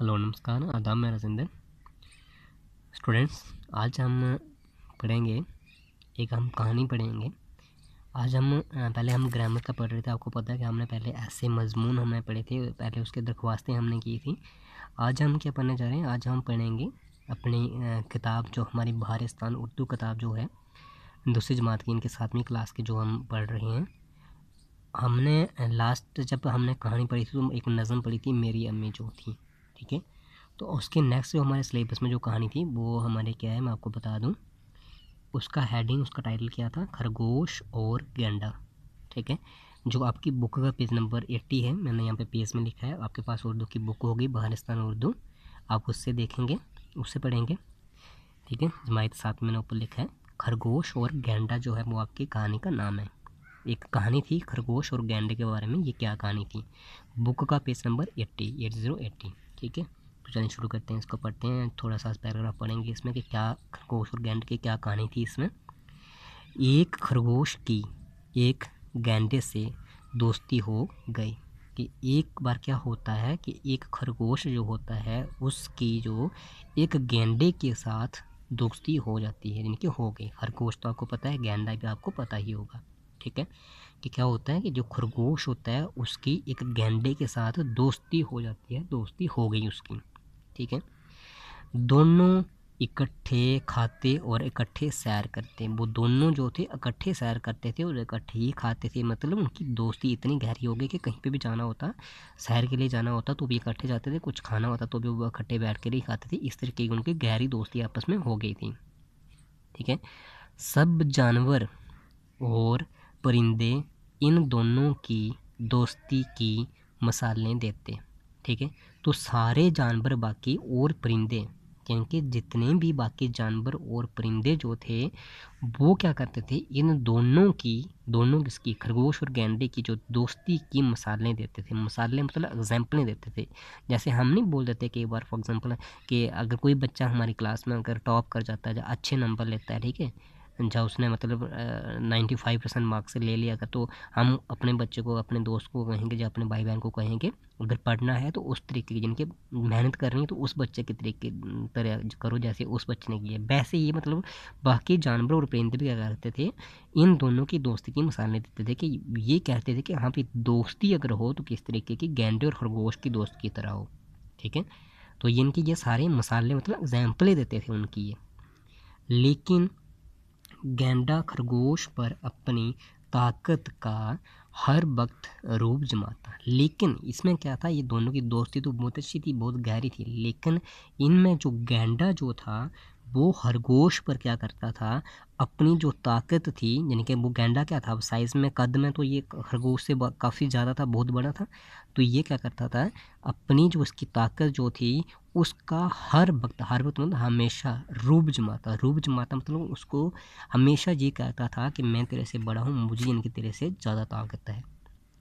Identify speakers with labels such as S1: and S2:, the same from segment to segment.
S1: Hello नमस्कार, आदाब, मैं राजेंद्र। स्टूडेंट्स, आज हम पढ़ेंगे, एक हम कहानी पढ़ेंगे। आज हम पहले हम ग्रामर का पढ़ रहे थे। आपको पता है कि हमने पहले ऐसे मजमून हमने पढ़े थे, पहले उसके दरख्वास्तें हमने की थी। आज हम क्या पढ़ने जा रहे हैं? आज हम पढ़ेंगे अपनी किताब, जो हमारी बहारिस्तान उर्दू किताब जो है, दूसरी जमात की, इनके 7वीं क्लास की जो हम पढ़ रहे हैं। हमने लास्ट जब हमने कहानी पढ़ी थी तो एक नज़म पढ़ी थी, मेरी अम्मी जो थी, ठीक है। तो उसके नेक्स्ट जो हमारे सिलेबस में जो कहानी थी वो हमारे क्या है, मैं आपको बता दूं। उसका हेडिंग, उसका टाइटल क्या था? खरगोश और गेंडा, ठीक है। जो आपकी बुक का पेज नंबर 80 है, मैंने यहाँ पे पेज में लिखा है। आपके पास उर्दू की बुक होगी, बहारिस्तान उर्दू, आप उससे देखेंगे, उससे पढ़ेंगे, ठीक है। जमायत 7 मैंने ऊपर लिखा है। खरगोश और गेंडा जो है वो आपकी कहानी का नाम है। एक कहानी थी खरगोश और गेंडे के बारे में। ये क्या कहानी थी? बुक का पेज नंबर 80, ठीक है। तो चलिए शुरू करते हैं, इसको पढ़ते हैं। थोड़ा सा पैराग्राफ पढ़ेंगे इसमें कि क्या खरगोश और गेंडे की क्या कहानी थी इसमें। एक खरगोश की एक गेंडे से दोस्ती हो गई। कि एक बार क्या होता है कि एक खरगोश जो होता है उसकी जो एक गेंडे के साथ दोस्ती हो जाती है, यानी कि हो गई। खरगोश तो आपको पता है, गेंडा भी आपको पता ही होगा, ठीक है। कि क्या होता है कि जो खरगोश होता है उसकी एक गेंडे के साथ दोस्ती हो जाती है, दोस्ती हो गई उसकी, ठीक है। दोनों इकट्ठे खाते और इकट्ठे सैर करते। वो दोनों जो थे इकट्ठे सैर करते थे और इकट्ठे ही खाते थे। मतलब उनकी दोस्ती इतनी गहरी हो गई कि कहीं पे भी जाना होता, सैर के लिए जाना होता तो भी इकट्ठे जाते थे, कुछ खाना होता तो भी वो इकट्ठे बैठ कर ही खाते थे। इस तरीके की उनकी गहरी दोस्ती आपस में हो गई थी, ठीक है। सब जानवर और परिंदे इन दोनों की दोस्ती की मिसालें देते, ठीक है। तो सारे जानवर बाकी और परिंदे, क्योंकि जितने भी बाकी जानवर और परिंदे जो थे वो क्या करते थे, इन दोनों की, दोनों किसकी, खरगोश और गेंडे की जो दोस्ती की मिसालें देते थे। मिसालें मतलब एग्जाम्पलें देते थे। जैसे हम नहीं बोल देते कि एक बार फॉर एग्जांपल कि अगर कोई बच्चा हमारी क्लास में अगर टॉप कर जाता है, अच्छे नंबर लेता है, ठीक है, जहाँ उसने मतलब 95% मार्क्स से ले लिया था, तो हम अपने बच्चे को, अपने दोस्त को कहेंगे या अपने भाई बहन को कहेंगे अगर पढ़ना है तो उस तरीके की, जिनके मेहनत करनी है तो उस बच्चे के तरीके तरह करो जैसे उस बच्चे ने किया। वैसे ये मतलब बाकी जानवर और परिंदे भी क्या करते थे, इन दोनों की दोस्ती की मिसालें देते थे। कि ये कहते थे कि हाँ भाई, दोस्ती अगर हो तो किस तरीके की, गेंडे और खरगोश की दोस्त की तरह हो, ठीक है। तो इनकी ये सारे मिसालें मतलब एग्जाम्पलें देते थे उनकी ये। लेकिन गेंडा खरगोश पर अपनी ताकत का हर वक्त रूप जमाता। लेकिन इसमें क्या था, ये दोनों की दोस्ती तो बहुत अच्छी थी, बहुत गहरी थी, लेकिन इनमें जो गेंडा जो था वो खरगोश पर क्या करता था, अपनी जो ताकत थी, यानी कि वो गेंडा क्या था, साइज़ में, कद में तो ये खरगोश से काफ़ी ज़्यादा था, बहुत बड़ा था। तो ये क्या करता था, अपनी जो उसकी ताकत जो थी उसका हर वक्त, हर वक्त मतलब हमेशा रूप जमाता। रूप जमाता मतलब उसको हमेशा ये कहता था कि मैं तेरे से बड़ा हूँ, मुझे इनकी तेरे से ज़्यादा ताकत है,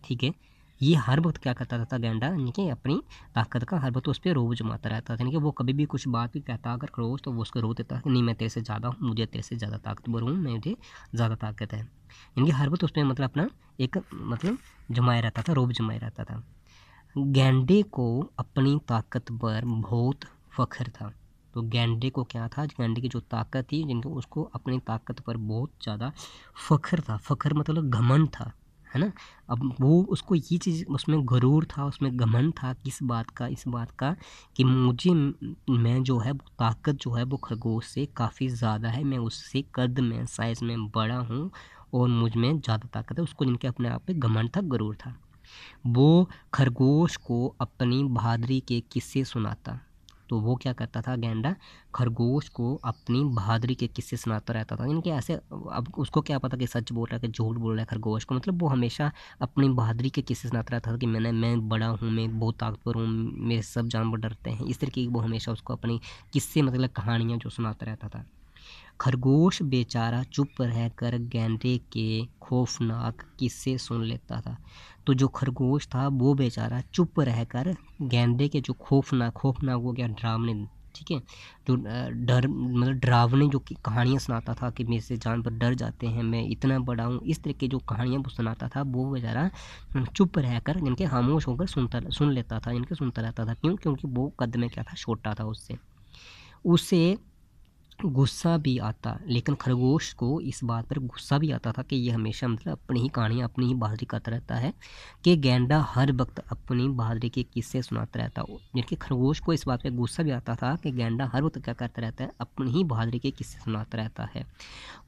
S1: ठीक है। ये हर वक्त क्या करता था गेंडा, यानी कि अपनी ताकत का हर वक्त उस पर रोब जमाता रहता था। यानी कि वो कभी भी कुछ बात भी कहता अगर खरगोश, तो वो उसको रो देता कि नहीं, मैं तेरे से ज़्यादा हूँ, मुझे तेरे से ज़्यादा ताकतवर हूँ, मुझे ज़्यादा ताकत है। यानी कि हर वक्त उस पर मतलब अपना एक मतलब जमाया रहता था, रोब जमाया रहता था। गेंडे को अपनी ताकत पर बहुत फख्र था। तो गेंडे को क्या था, गेंडे की जो ताकत थी, जिनको उसको अपनी ताकत पर बहुत ज़्यादा फख्र था। फख्र मतलब घमंड था, है ना। अब वो उसको ये चीज़, उसमें गरूर था, उसमें घमंड था, किस बात का, इस बात का कि मुझे, मैं जो है ताकत जो है वो खरगोश से काफ़ी ज़्यादा है, मैं उससे कद में, साइज़ में बड़ा हूँ और मुझ में ज़्यादा ताकत है। उसको जिनके अपने आप पे घमंड था, गरूर था। वो खरगोश को अपनी बहादुरी के किस्से सुनाता। तो वो क्या करता था गेंडा, खरगोश को अपनी बहादुरी के किस्से सुनाता रहता था। इनके ऐसे, अब उसको क्या पता कि सच बोल रहा है कि झूठ बोल रहा है खरगोश को, मतलब वो हमेशा अपनी बहादुरी के किस्से सुनाता रहता था कि मैं बड़ा हूँ, मैं बहुत ताकतवर हूँ, मेरे सब जानवर डरते हैं। इस तरीके की वो हमेशा उसको अपनी किस्से मतलब कहानियाँ जो सुनाता रहता था। खरगोश बेचारा चुप रहकर गेंडे के खौफनाक किस्से सुन लेता था। तो जो खरगोश था वो बेचारा चुप रहकर गेंडे के जो खौफनाक, खौफनाक वो क्या, डरावने, ठीक है। जो डर मतलब डरावनी जो कि कहानियाँ सुनाता था कि मेरे से जानवर डर जाते हैं, मैं इतना बड़ा हूँ, इस तरह की जो कहानियाँ वो सुनाता था, वो बेचारा चुप रहकर जिनके खामोश होकर सुन लेता था, जिनके सुनता रहता था। क्यों? क्योंकि वो कद में क्या था, छोटा था उससे। उसे गुस्सा भी आता, लेकिन खरगोश को इस बात पर गुस्सा भी आता था कि ये हमेशा मतलब अपनी ही कहानियाँ, अपनी ही बहादुरी करता रहता है, कि गेंडा हर वक्त अपनी बहादुरी के किस्से सुनाता रहता है। जबकि खरगोश को इस बात पे गुस्सा भी आता था कि गेंडा हर वक्त क्या करता रहता है, अपनी ही बहादुरी के किस्से सुनाता रहता है,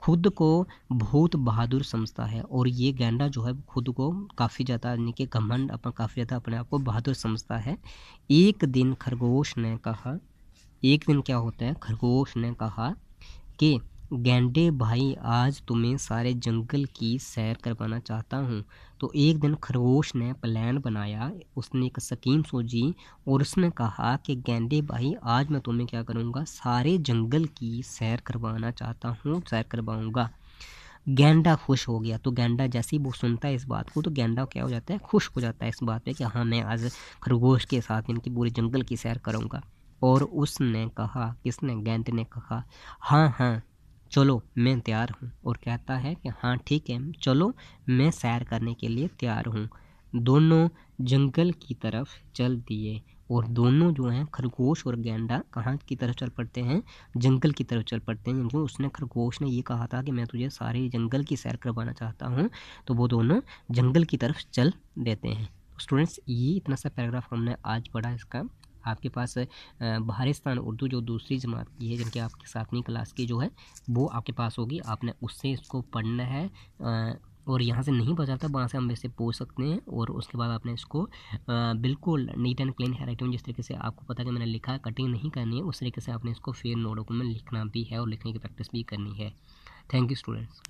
S1: खुद को बहुत बहादुर समझता है। और ये गेंडा जो है खुद को काफ़ी ज़्यादा यानी कि घमंड काफ़ी ज़्यादा अपने आप को बहादुर समझता है। एक दिन खरगोश ने कहा, एक दिन क्या होता है, खरगोश ने कहा कि गेंडे भाई, आज तुम्हें सारे जंगल की सैर करवाना चाहता हूँ। तो एक दिन खरगोश ने प्लान बनाया, उसने एक स्कीम सोची और उसने कहा कि गेंडे भाई, आज मैं तुम्हें क्या करूँगा, सारे जंगल की सैर करवाना चाहता हूँ, सैर करवाऊँगा। गेंडा खुश हो गया। तो गेंडा जैसे ही वो सुनता है इस बात को, तो गेंडा क्या हो जाता है, खुश हो जाता है इस बात पे कि हाँ, मैं आज खरगोश के साथ इनकी पूरे जंगल की सैर करूँगा। और उसने कहा, किसने, गेंडे ने कहा, हाँ हाँ चलो मैं तैयार हूँ। और कहता है कि हाँ ठीक है, चलो मैं सैर करने के लिए तैयार हूँ। दोनों जंगल की तरफ चल दिए और दोनों जो हैं, खरगोश और गेंडा, कहाँ की तरफ चल पड़ते हैं, जंगल की तरफ चल पड़ते हैं। क्योंकि उसने, खरगोश ने ये कहा था कि मैं तुझे सारे जंगल की सैर करवाना चाहता हूँ, तो वो दोनों जंगल की तरफ चल देते हैं। स्टूडेंट्स, ये इतना सा पैराग्राफ हमने आज पढ़ा। इसका आपके पास बहारिस्तान उर्दू जो दूसरी जमात की है, जिनके आपकी 7वीं क्लास की जो है, वो आपके पास होगी। आपने उससे इसको पढ़ना है, और यहाँ से नहीं पता चलता वहाँ से हम वैसे पूछ सकते हैं। और उसके बाद आपने इसको बिल्कुल नीट एंड क्लीन हैंडराइटिंग में जिस तरीके से आपको पता है कि मैंने लिखा है, कटिंग नहीं करनी है, उस तरीके से आपने इसको फेयर नोटबुक में लिखना भी है और लिखने की प्रैक्टिस भी करनी है। Thank you students.